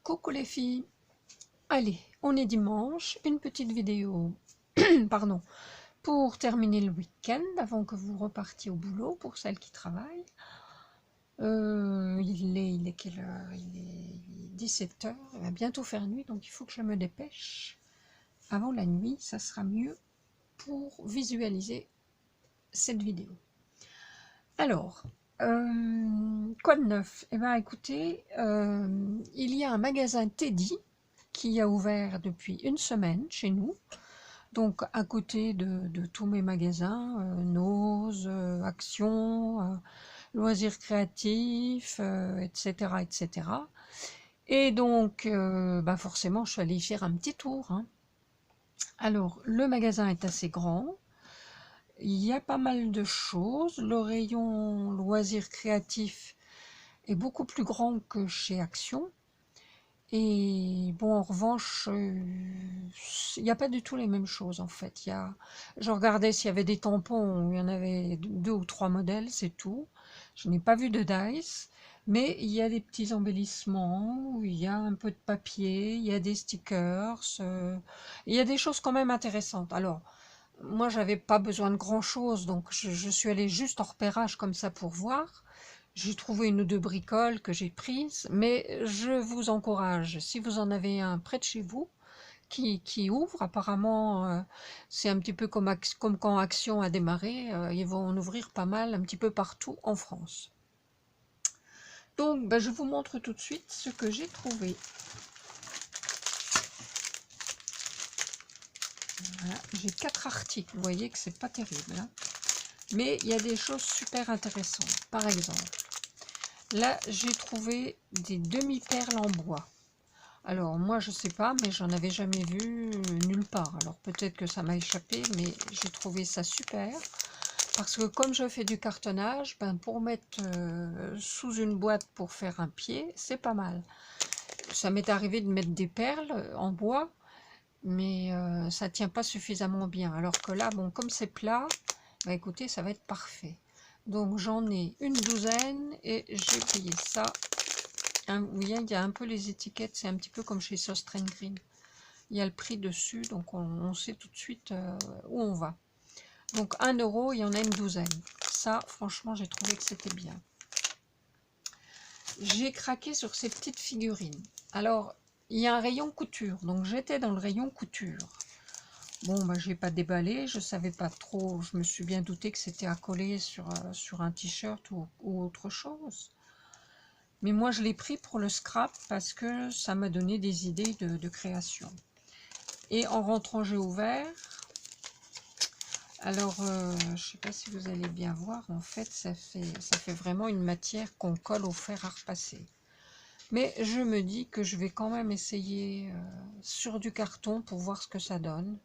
Coucou les filles, allez, on est dimanche, une petite vidéo, pardon, pour terminer le week-end avant que vous repartiez au boulot pour celles qui travaillent. Il est quelle heure? Il est 17 h, il va bientôt faire nuit, donc il faut que je me dépêche. Avant la nuit, ça sera mieux pour visualiser cette vidéo. Alors, quoi de neuf? Eh bien écoutez, il y a un magasin Teddy qui a ouvert depuis une semaine chez nous, donc à côté de tous mes magasins, Nose, Action, Loisirs Créatifs, etc., etc. Et donc, bah forcément, je suis allée y faire un petit tour, hein. Alors, le magasin est assez grand, il y a pas mal de choses, le rayon Loisirs Créatifs est beaucoup plus grand que chez Action. Et bon, en revanche, il n'y a pas du tout les mêmes choses en fait. Je regardais s'il y avait des tampons, il y en avait 2 ou 3 modèles, c'est tout. Je n'ai pas vu de dice, mais il y a des petits embellissements, il y a un peu de papier, il y a des stickers, il y a des choses quand même intéressantes. Alors, moi, j'avais pas besoin de grand-chose, donc je suis allée juste en repérage comme ça pour voir. J'ai trouvé une ou deux bricoles que j'ai prises, mais je vous encourage, si vous en avez un près de chez vous, qui ouvre, apparemment, c'est un petit peu comme quand Action a démarré, ils vont en ouvrir pas mal, un petit peu partout en France. Donc, ben, je vous montre tout de suite ce que j'ai trouvé. Voilà, j'ai 4 articles, vous voyez que c'est pas terrible, hein. Mais il y a des choses super intéressantes. Par exemple, là j'ai trouvé des demi-perles en bois. Alors moi je sais pas, mais j'en avais jamais vu nulle part. Alors peut-être que ça m'a échappé, mais j'ai trouvé ça super. Parce que comme je fais du cartonnage, ben pour mettre sous une boîte pour faire un pied, c'est pas mal. Ça m'est arrivé de mettre des perles en bois, mais ça tient pas suffisamment bien. Alors que là, bon, comme c'est plat, bah écoutez, ça va être parfait. Donc j'en ai une douzaine et j'ai payé ça. Vous voyez, il y a un peu les étiquettes, c'est un petit peu comme chez Sauce Green. Il y a le prix dessus, donc on sait tout de suite où on va. Donc 1 €, il y en a une douzaine. Ça, franchement, j'ai trouvé que c'était bien. J'ai craqué sur ces petites figurines. Alors, il y a un rayon couture, donc j'étais dans le rayon couture. Bon, bah, j'ai pas déballé, je savais pas trop, je me suis bien douté que c'était à coller sur un t-shirt ou autre chose. Mais moi, je l'ai pris pour le scrap parce que ça m'a donné des idées de création. Et en rentrant, j'ai ouvert. Alors, je sais pas si vous allez bien voir, en fait, ça fait vraiment une matière qu'on colle au fer à repasser. Mais je me dis que je vais quand même essayer sur du carton pour voir ce que ça donne.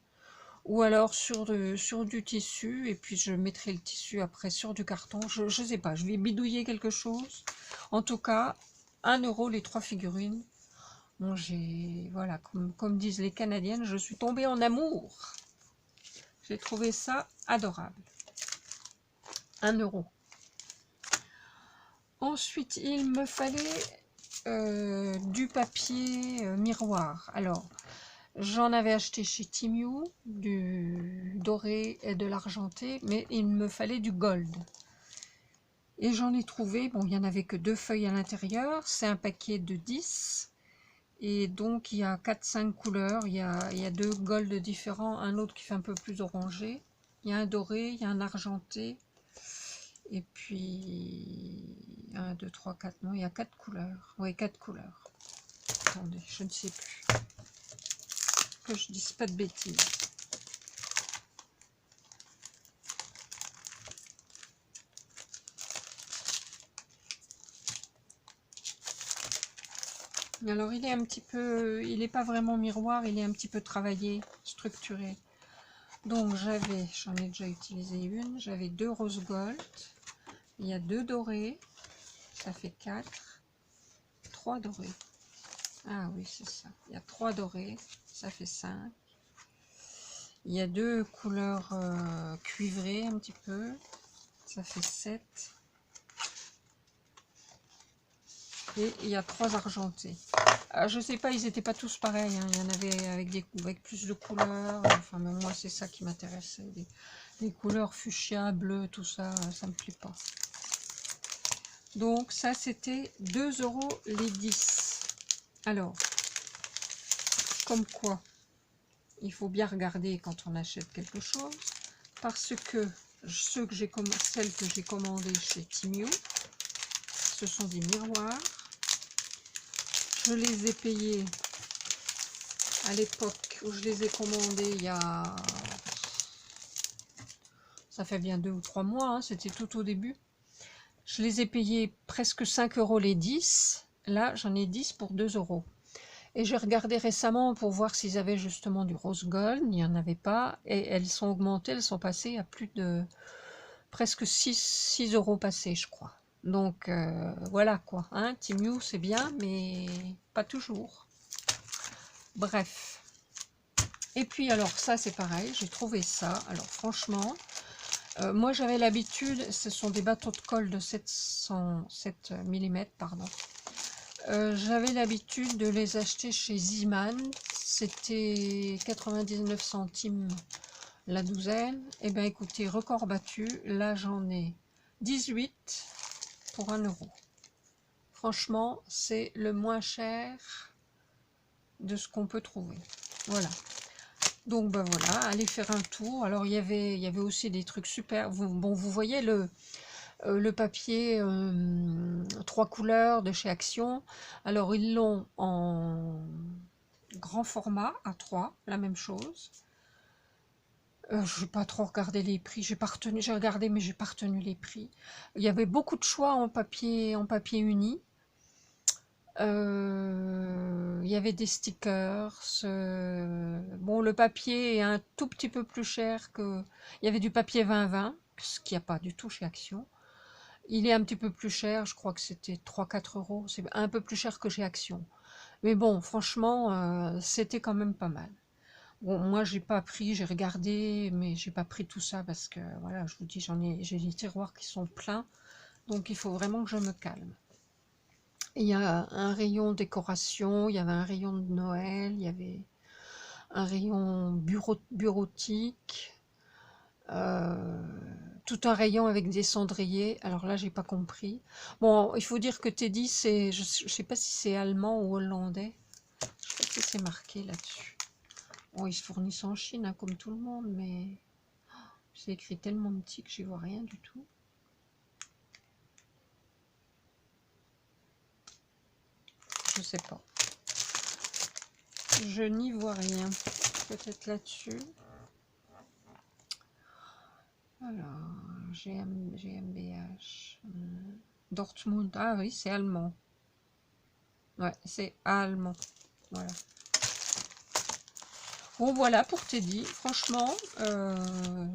Ou alors sur du tissu, et puis je mettrai le tissu après sur du carton. Je ne sais pas, je vais bidouiller quelque chose. En tout cas, 1 € les 3 figurines. Bon, voilà, comme disent les Canadiennes, je suis tombée en amour. J'ai trouvé ça adorable. 1 €. Ensuite, il me fallait du papier miroir. Alors, j'en avais acheté chez Timiu, du doré et de l'argenté, mais il me fallait du gold. Et j'en ai trouvé, bon, il n'y en avait que 2 feuilles à l'intérieur, c'est un paquet de 10. Et donc, il y a 4-5 couleurs, il y a 2 gold différents, un autre qui fait un peu plus orangé. Il y a un doré, il y a un argenté. Et puis, 1, 2, 3, 4, non, il y a 4 couleurs. Oui, 4 couleurs. Attendez, je ne sais plus. Que je dise pas de bêtises. Alors il est un petit peu, il n'est pas vraiment miroir, il est un petit peu travaillé, structuré. Donc j'en ai déjà utilisé une, j'avais 2 rose gold, il y a 2 dorés, ça fait 4, 3 dorés. Ah oui, c'est ça, il y a 3 dorés, ça fait 5. Il y a 2 couleurs cuivrées un petit peu, ça fait 7. Et il y a 3 argentés. Je sais pas, ils n'étaient pas tous pareils, hein. Il y en avait avec plus de couleurs. Enfin, mais moi, c'est ça qui m'intéressait. Les couleurs fuchsia, bleu, tout ça, ça me plaît pas. Donc, ça, c'était 2 € les 10. Alors, comme quoi, il faut bien regarder quand on achète quelque chose. Parce que celles que j'ai commandées chez Temu, ce sont des miroirs. Je les ai payés à l'époque où je les ai commandés il y a... Ça fait bien 2 ou 3 mois, hein, c'était tout au début. Je les ai payés presque 5 € les 10. Là, j'en ai 10 pour 2 €. Et j'ai regardé récemment pour voir s'ils avaient justement du rose gold. Il n'y en avait pas. Et elles sont augmentées, elles sont passées à plus de... presque 6 € passés, je crois. Donc, voilà quoi. Hein, Temu, c'est bien, mais pas toujours. Bref. Et puis alors ça c'est pareil, j'ai trouvé ça. Alors franchement, moi j'avais l'habitude, ce sont des bateaux de colle de 7 mm, pardon. J'avais l'habitude de les acheter chez Ziman. C'était 99 centimes la douzaine. Et bien écoutez, record battu, là j'en ai 18 pour 1 €. Franchement, c'est le moins cher de ce qu'on peut trouver. Voilà. Donc ben voilà, allez faire un tour. Alors il y avait aussi des trucs super. Bon, vous voyez le papier 3 couleurs de chez Action. Alors ils l'ont en grand format A3, la même chose. Je n'ai pas trop regardé les prix. J'ai regardé mais j'ai pas retenu les prix. Il y avait beaucoup de choix en papier uni. Il y avait des stickers. Bon, le papier est un tout petit peu plus cher que... Il y avait du papier 20-20, ce qu'il n'y a pas du tout chez Action. Il est un petit peu plus cher, je crois que c'était 3-4 €. C'est un peu plus cher que chez Action. Mais bon, franchement, c'était quand même pas mal. Bon, moi, j'ai pas pris, j'ai regardé, mais j'ai pas pris tout ça parce que, voilà, je vous dis, j'ai des tiroirs qui sont pleins. Donc, il faut vraiment que je me calme. Il y a un rayon décoration, il y avait un rayon de Noël, il y avait un rayon bureautique, tout un rayon avec des cendriers. Alors là, j'ai pas compris. Bon, il faut dire que Teddy, je sais pas si c'est allemand ou hollandais. Je sais pas si c'est marqué là-dessus. Bon, ils se fournissent en Chine, hein, comme tout le monde, mais c'est écrit tellement petit que j'y vois rien du tout. Je sais pas. Je n'y vois rien. Peut-être là-dessus. Alors, GmbH. Dortmund. Ah oui, c'est allemand. Ouais, c'est allemand. Voilà. Bon, voilà pour Teddy. Franchement, ben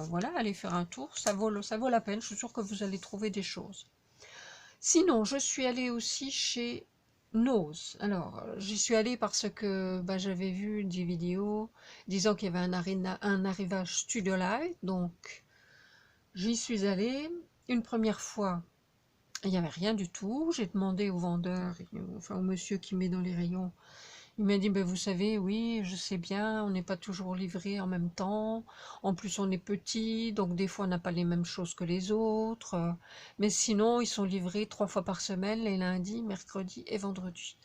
voilà, allez faire un tour. Ça vaut la peine. Je suis sûre que vous allez trouver des choses. Sinon, je suis allée aussi chez Nose. Alors, j'y suis allée parce que ben, j'avais vu des vidéos disant qu'il y avait un arrivage Studio Light. Donc, j'y suis allée. Une première fois, il n'y avait rien du tout. J'ai demandé au vendeur, enfin au monsieur qui met dans les rayons. Il m'a dit, ben, vous savez, oui, je sais bien, on n'est pas toujours livré en même temps. En plus, on est petit, donc des fois, on n'a pas les mêmes choses que les autres. Mais sinon, ils sont livrés 3 fois par semaine, les lundis, mercredis et vendredis.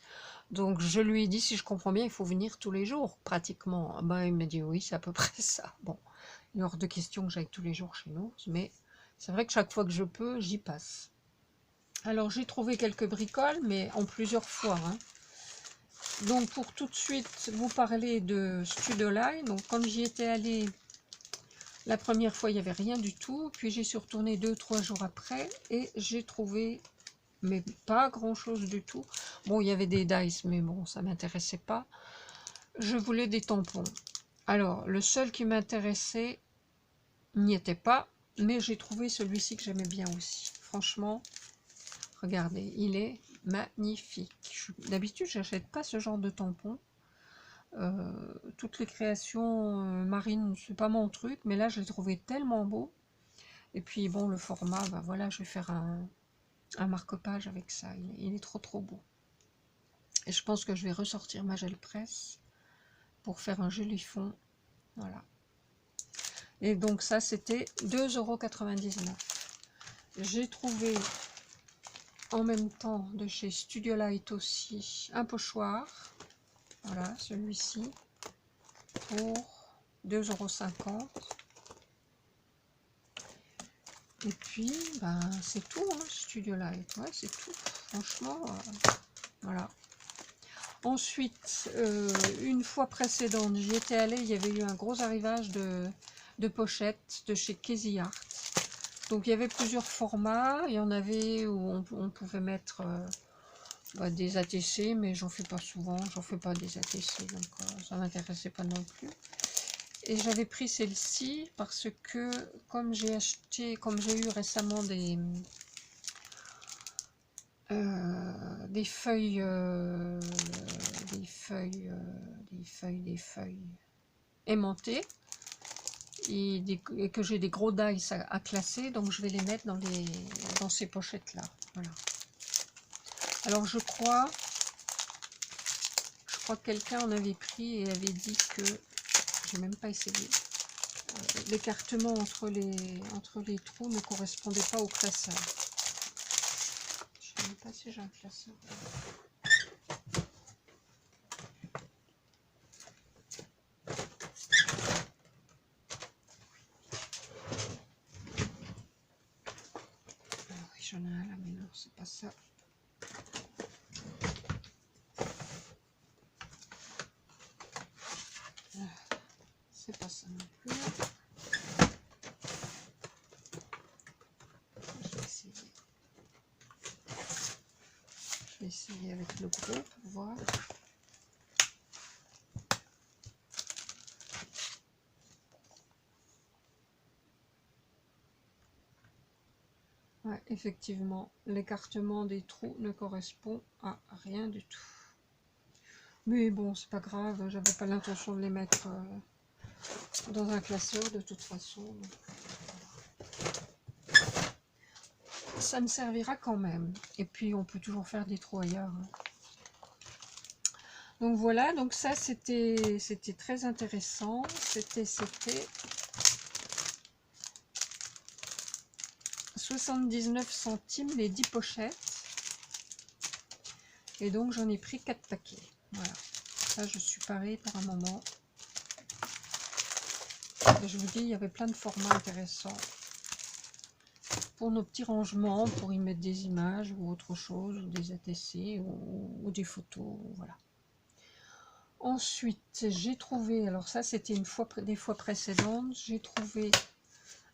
Donc, je lui ai dit, si je comprends bien, il faut venir tous les jours, pratiquement. Ben, il m'a dit, oui, c'est à peu près ça. Bon, il est hors de question que j'aille tous les jours chez nous, mais c'est vrai que chaque fois que je peux, j'y passe. Alors, j'ai trouvé quelques bricoles, mais en plusieurs fois, hein. Donc pour tout de suite vous parler de Studio Line, donc quand j'y étais allée la première fois il n'y avait rien du tout, puis j'y suis retournée 2-3 jours après et j'ai trouvé mais pas grand chose du tout. Bon, il y avait des dice mais bon ça m'intéressait pas. Je voulais des tampons. Alors le seul qui m'intéressait n'y était pas, mais j'ai trouvé celui-ci que j'aimais bien aussi. Franchement, regardez, il est magnifique. D'habitude j'achète pas ce genre de tampons. Toutes les créations marines, c'est pas mon truc, mais là je l'ai trouvé tellement beau. Et puis bon, le format, ben voilà, je vais faire un marque-page avec ça. Il est trop beau. Et je pense que je vais ressortir ma gel presse pour faire un joli fond. Voilà. Et donc ça, c'était 2,99 €. J'ai trouvé en même temps de chez Studio Light aussi un pochoir. Voilà, celui-ci pour 2,50 €. Et puis, ben, c'est tout, hein, Studio Light. Ouais, c'est tout. Franchement, voilà. Ensuite, une fois précédente, j'y étais allée, il y avait eu un gros arrivage de pochettes de chez Casey Art. Donc, il y avait plusieurs formats. Il y en avait où on pouvait mettre des ATC, mais j'en fais pas souvent. J'en fais pas des ATC, donc ça m'intéressait pas non plus. Et j'avais pris celle-ci parce que comme j'ai eu récemment des feuilles, aimantées et que j'ai des gros dice à classer, donc je vais les mettre dans ces pochettes là. Voilà. Alors je crois que quelqu'un en avait pris et avait dit que j'ai même pas essayé. L'écartement entre les trous ne correspondait pas au classeur. Je ne sais même pas si j'ai un classeur. Ah oui, j'en ai un là, mais non, c'est pas ça. C'est pas ça non plus. Je vais essayer avec le gros pour voir. Ouais, effectivement, l'écartement des trous ne correspond à rien du tout. Mais bon, c'est pas grave, j'avais pas l'intention de les mettre dans un classeur de toute façon. Donc, ça me servira quand même. Et puis on peut toujours faire des trous ailleurs. Donc voilà, donc ça c'était très intéressant. C'était 79 centimes les 10 pochettes. Et donc j'en ai pris 4 paquets. Voilà. Ça je suis parée pour un moment. Et je vous dis, il y avait plein de formats intéressants. Pour nos petits rangements, pour y mettre des images ou autre chose, ou des ATC ou des photos, voilà. Ensuite, j'ai trouvé, alors ça c'était des fois précédentes, j'ai trouvé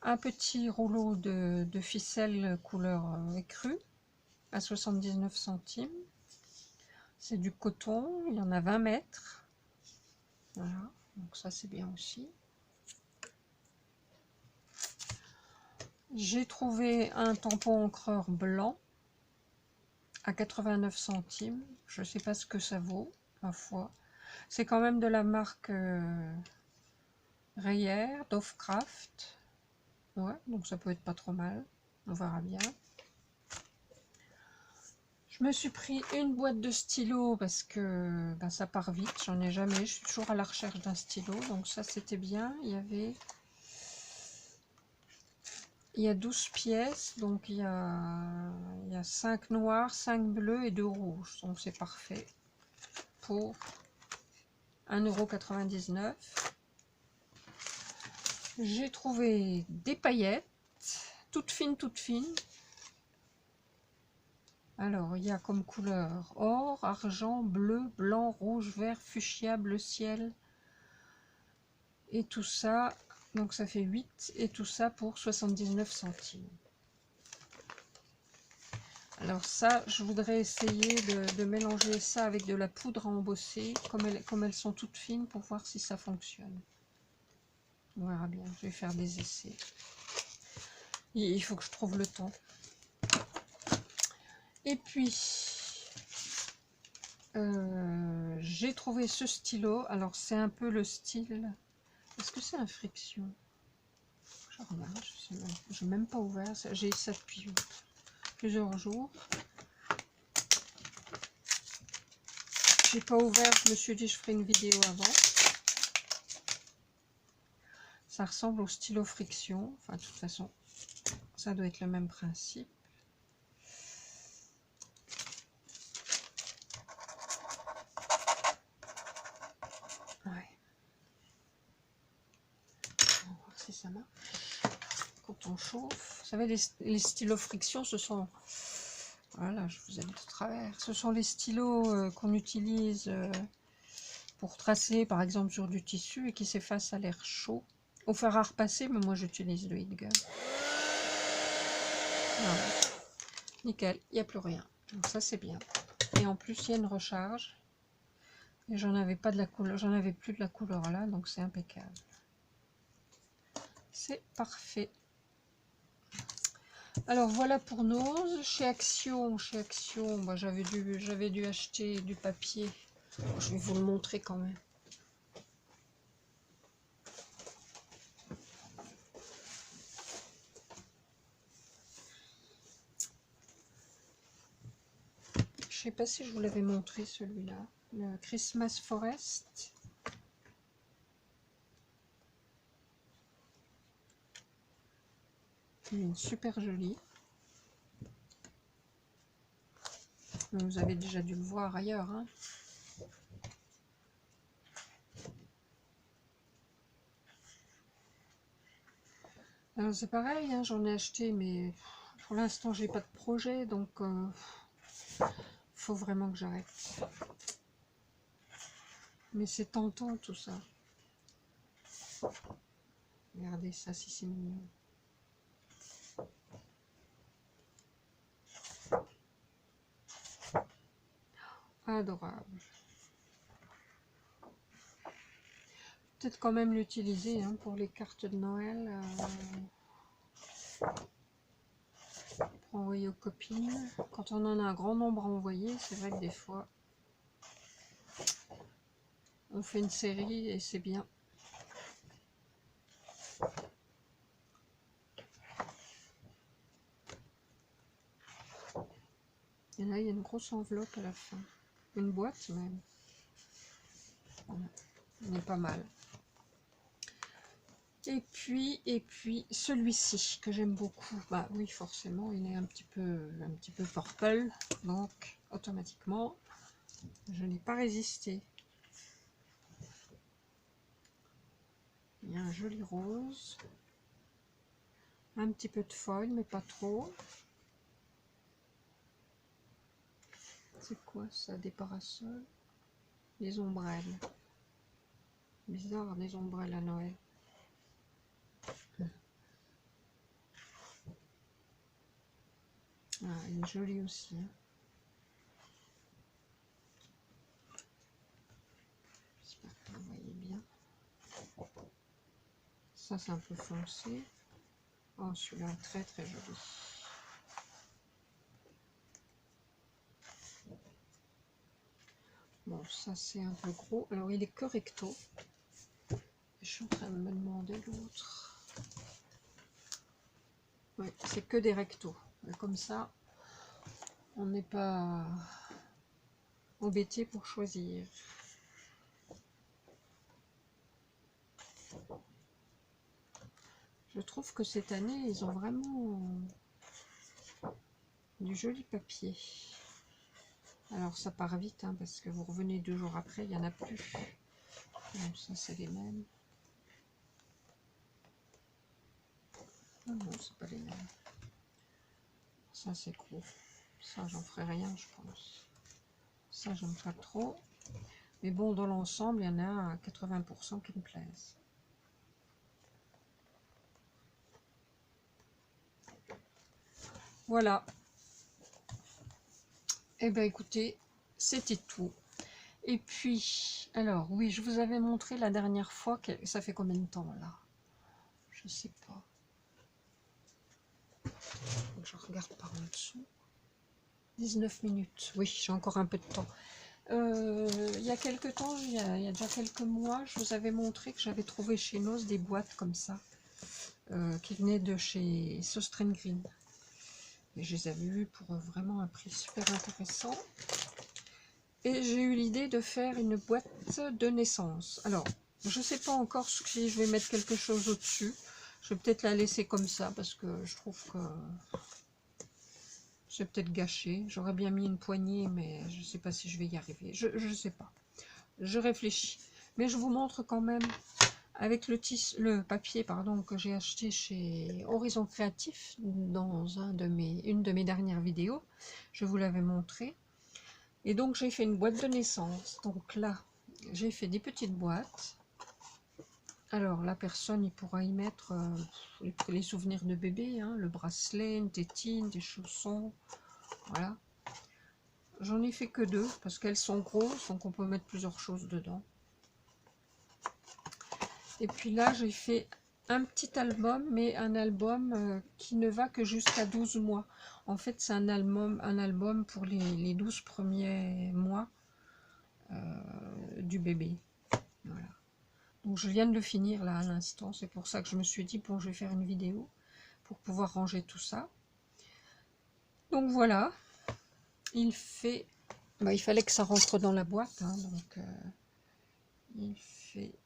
un petit rouleau de ficelle couleur écrue à 79 centimes. C'est du coton, il y en a 20 mètres. Voilà, donc ça c'est bien aussi. J'ai trouvé un tampon encreur blanc à 89 centimes. Je ne sais pas ce que ça vaut, ma foi. C'est quand même de la marque Reyer, Dovecraft. Ouais, donc ça peut être pas trop mal. On verra bien. Je me suis pris une boîte de stylos parce que ben, ça part vite. J'en ai jamais. Je suis toujours à la recherche d'un stylo. Donc ça, c'était bien. Il y a 12 pièces. Donc il y a 5 noirs, 5 bleus et 2 rouges. Donc c'est parfait pour 1,99 €. J'ai trouvé des paillettes, toutes fines, toutes fines. Alors, il y a comme couleur or, argent, bleu, blanc, rouge, vert, fuchsia, bleu ciel. Et tout ça, donc ça fait 8. Et tout ça pour 79 centimes. Alors ça, je voudrais essayer de mélanger ça avec de la poudre à embosser, comme elles sont toutes fines, pour voir si ça fonctionne. On verra bien, je vais faire des essais. Il faut que je trouve le temps. Et puis, j'ai trouvé ce stylo. Alors, c'est un peu le style... Est-ce que c'est un friction? Je regarde, je n'ai même pas ouvert. J'ai ça depuis plusieurs jours. J'ai pas ouvert, je me suis dit je ferai une vidéo avant. Ça ressemble au stylo friction, enfin de toute façon ça doit être le même principe. Ouais. On va voir si ça marche. Quand on chauffe, vous savez les stylos friction, ce sont, voilà, je vous ai mis de travers, ce sont les stylos qu'on utilise pour tracer par exemple sur du tissu et qui s'effacent à l'air chaud. Au fer à repasser, mais moi j'utilise le heat gun. Voilà. Nickel, il n'y a plus rien. Donc ça c'est bien. Et en plus il y a une recharge. Et j'en avais pas de la couleur, j'en avais plus de la couleur là, donc c'est impeccable. C'est parfait. Alors voilà pour Nose. Chez Action, bah, j'avais dû acheter du papier. Je vais vous le montrer quand même. Je sais pas si je vous l'avais montré celui-là. Le Christmas Forest. Il est super joli. Vous avez déjà dû le voir ailleurs. Hein. Alors c'est pareil, hein, j'en ai acheté, mais pour l'instant j'ai pas de projet, donc faut vraiment que j'arrête. Mais c'est tentant tout ça. Regardez ça, si c'est mignon. Adorable. Peut-être quand même l'utiliser hein, pour les cartes de Noël. Pour envoyer aux copines. Quand on en a un grand nombre à envoyer, c'est vrai que des fois, on fait une série et c'est bien. Et là, il y a une grosse enveloppe à la fin. Une boîte même. Voilà. Il est pas mal. Et puis celui-ci que j'aime beaucoup. Bah oui, forcément, il est un petit peu purple. Donc, automatiquement, je n'ai pas résisté. Il y a un joli rose. Un petit peu de foil, mais pas trop. C'est quoi ça? Des parasols? Des ombrelles. Bizarre, des ombrelles à Noël. Ah, elle est jolie aussi. Hein. J'espère que vous voyez bien. Ça, c'est un peu foncé. Oh, celui-là, très très joli. Bon, ça, c'est un peu gros. Alors, il est que recto. Je suis en train de me demander l'autre. Oui, c'est que des rectos. Comme ça, on n'est pas embêté pour choisir. Je trouve que cette année, ils ont vraiment du joli papier. Alors ça part vite, hein, parce que vous revenez 2 jours après, il n'y en a plus. Donc ça, c'est les mêmes. Ah non, c'est pas les mêmes. Ça, c'est gros. Ça, j'en ferai rien, je pense. Ça, j'aime pas trop. Mais bon, dans l'ensemble, il y en a à 80% qui me plaisent. Voilà. Eh bien, écoutez, c'était tout. Et puis, alors, oui, je vous avais montré la dernière fois, que ça fait combien de temps, là? Je sais pas. Je regarde par en dessous. 19 minutes. Oui, j'ai encore un peu de temps. Il y a quelques temps, il y a déjà quelques mois, je vous avais montré que j'avais trouvé chez Nose des boîtes comme ça, qui venaient de chez Sostrengrin. Et je les avais vus pour vraiment un prix super intéressant. Et j'ai eu l'idée de faire une boîte de naissance. Alors, je ne sais pas encore si je vais mettre quelque chose au-dessus. Je vais peut-être la laisser comme ça parce que je trouve que c'est peut-être gâché. J'aurais bien mis une poignée, mais je ne sais pas si je vais y arriver. Je ne sais pas. Je réfléchis. Mais je vous montre quand même avec le papier pardon, que j'ai acheté chez Horizon Créatif dans une de mes dernières vidéos. Je vous l'avais montré. Et donc j'ai fait une boîte de naissance. Donc là, j'ai fait des petites boîtes. Alors la personne, il pourra y mettre les souvenirs de bébé, hein, le bracelet, une tétine, des chaussons. Voilà. J'en ai fait que 2 parce qu'elles sont grosses, donc on peut mettre plusieurs choses dedans. Et puis là, j'ai fait un petit album, mais un album qui ne va que jusqu'à 12 mois. En fait, c'est un album pour les 12 premiers mois du bébé. Voilà. Donc je viens de le finir là à l'instant. C'est pour ça que je me suis dit, bon, je vais faire une vidéo pour pouvoir ranger tout ça. Donc voilà. Il fallait que ça rentre dans la boîte. Hein, donc il fait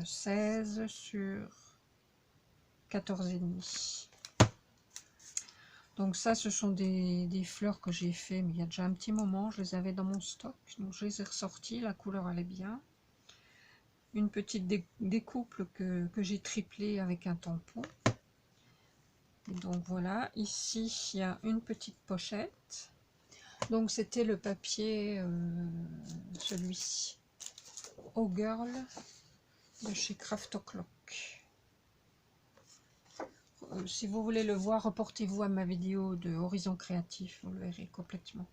16 sur 14,5. Donc ça, ce sont des fleurs que j'ai fait, mais il y a déjà un petit moment. Je les avais dans mon stock, donc je les ai ressorties. La couleur, elle est bien. Une petite découpe que j'ai triplée avec un tampon. Et donc voilà, ici, il y a une petite pochette. Donc c'était le papier, celui-ci, Oh Girl, de chez Craft O'Clock. Si vous voulez le voir, reportez-vous à ma vidéo de Horizon Créatif, vous le verrez complètement.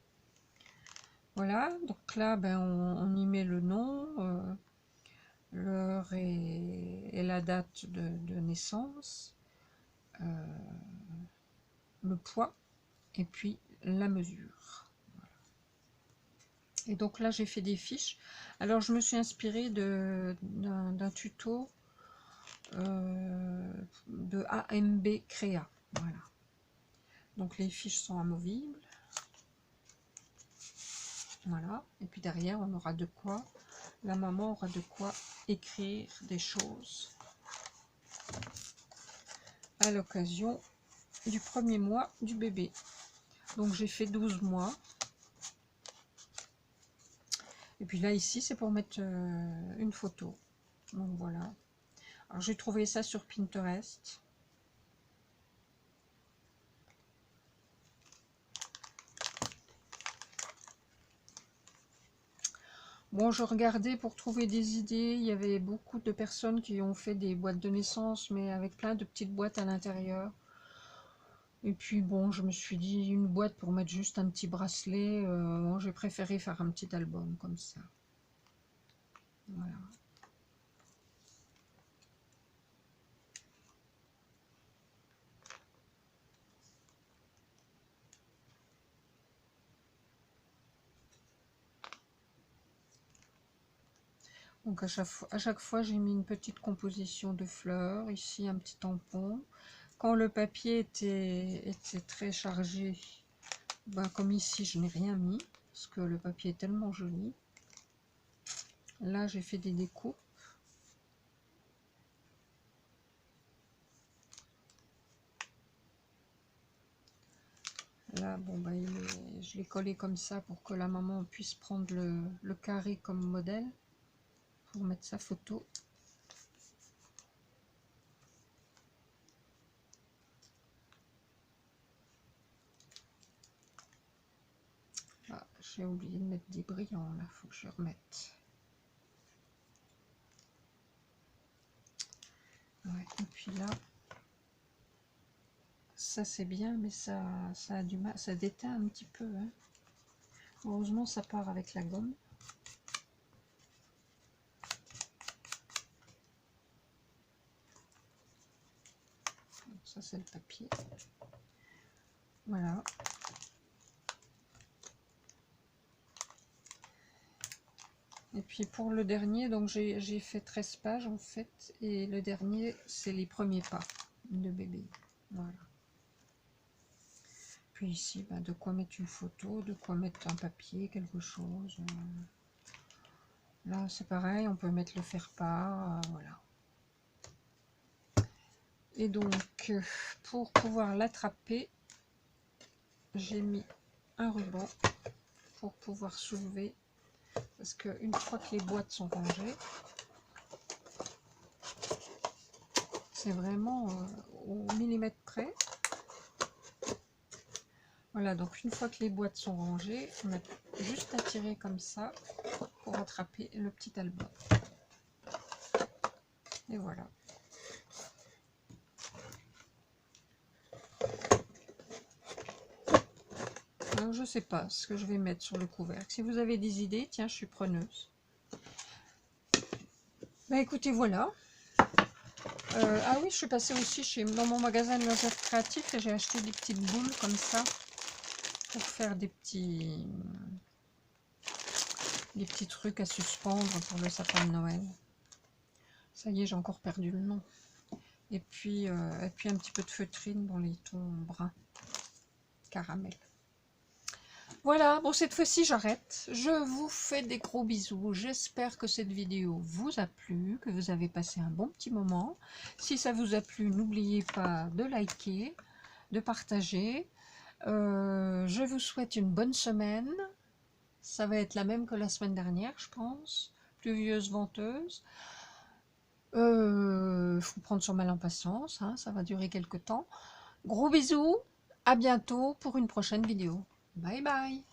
Voilà, donc là, ben, on y met le nom, l'heure et la date de naissance, le poids, et puis la mesure. Voilà. Et donc là, j'ai fait des fiches. Alors, je me suis inspirée d'un tuto de AMB Créa. Voilà. Donc, les fiches sont amovibles. Voilà. Et puis derrière, on aura de quoi, la maman aura de quoi écrire des choses à l'occasion du premier mois du bébé. Donc j'ai fait 12 mois. Et puis là, ici, c'est pour mettre une photo. Donc voilà. Alors j'ai trouvé ça sur Pinterest. Bon, je regardais pour trouver des idées. Il y avait beaucoup de personnes qui ont fait des boîtes de naissance, mais avec plein de petites boîtes à l'intérieur. Et puis bon, je me suis dit, une boîte pour mettre juste un petit bracelet. Bon, j'ai préféré faire un petit album comme ça. Voilà. Donc à chaque fois, j'ai mis une petite composition de fleurs. Ici, un petit tampon. Quand le papier était très chargé, ben, comme ici, je n'ai rien mis. Parce que le papier est tellement joli. Là, j'ai fait des découpes. Là, bon, ben, je l'ai collé comme ça pour que la maman puisse prendre le carré comme modèle. Pour mettre sa photo. Ah, j'ai oublié de mettre des brillants là, faut que je remette. Ouais, et puis là, ça c'est bien, mais ça a du mal, ça déteint un petit peu. Hein. Heureusement, ça part avec la gomme. Donc, ça c'est le papier. Voilà. Et puis pour le dernier, donc j'ai fait 13 pages en fait, et le dernier c'est les premiers pas de bébé. Voilà. puis ici, ben, de quoi mettre une photo, de quoi mettre un papier, quelque chose. Là, c'est pareil, on peut mettre le faire-part, voilà. Et donc, pour pouvoir l'attraper, j'ai mis un ruban pour pouvoir soulever. Parce qu'une fois que les boîtes sont rangées, c'est vraiment au millimètre près. Voilà, donc une fois que les boîtes sont rangées, on a juste à tirer comme ça pour attraper le petit album. Et voilà. Alors, je sais pas ce que je vais mettre sur le couvercle. Si vous avez des idées, tiens, je suis preneuse. Bah écoutez, voilà. Ah oui, je suis passée aussi dans mon magasin de loisirs créatifs et j'ai acheté des petites boules comme ça pour faire des petits trucs à suspendre pour le sapin de Noël. Ça y est, j'ai encore perdu le nom. Et puis un petit peu de feutrine dans les tons bruns, caramel. Voilà, bon cette fois-ci j'arrête. Je vous fais des gros bisous. J'espère que cette vidéo vous a plu, que vous avez passé un bon petit moment. Si ça vous a plu, n'oubliez pas de liker, de partager. Je vous souhaite une bonne semaine. Ça va être la même que la semaine dernière, je pense. Pluvieuse, venteuse. Faut prendre son mal en patience, hein, ça va durer quelques temps. Gros bisous, à bientôt pour une prochaine vidéo. Bye bye.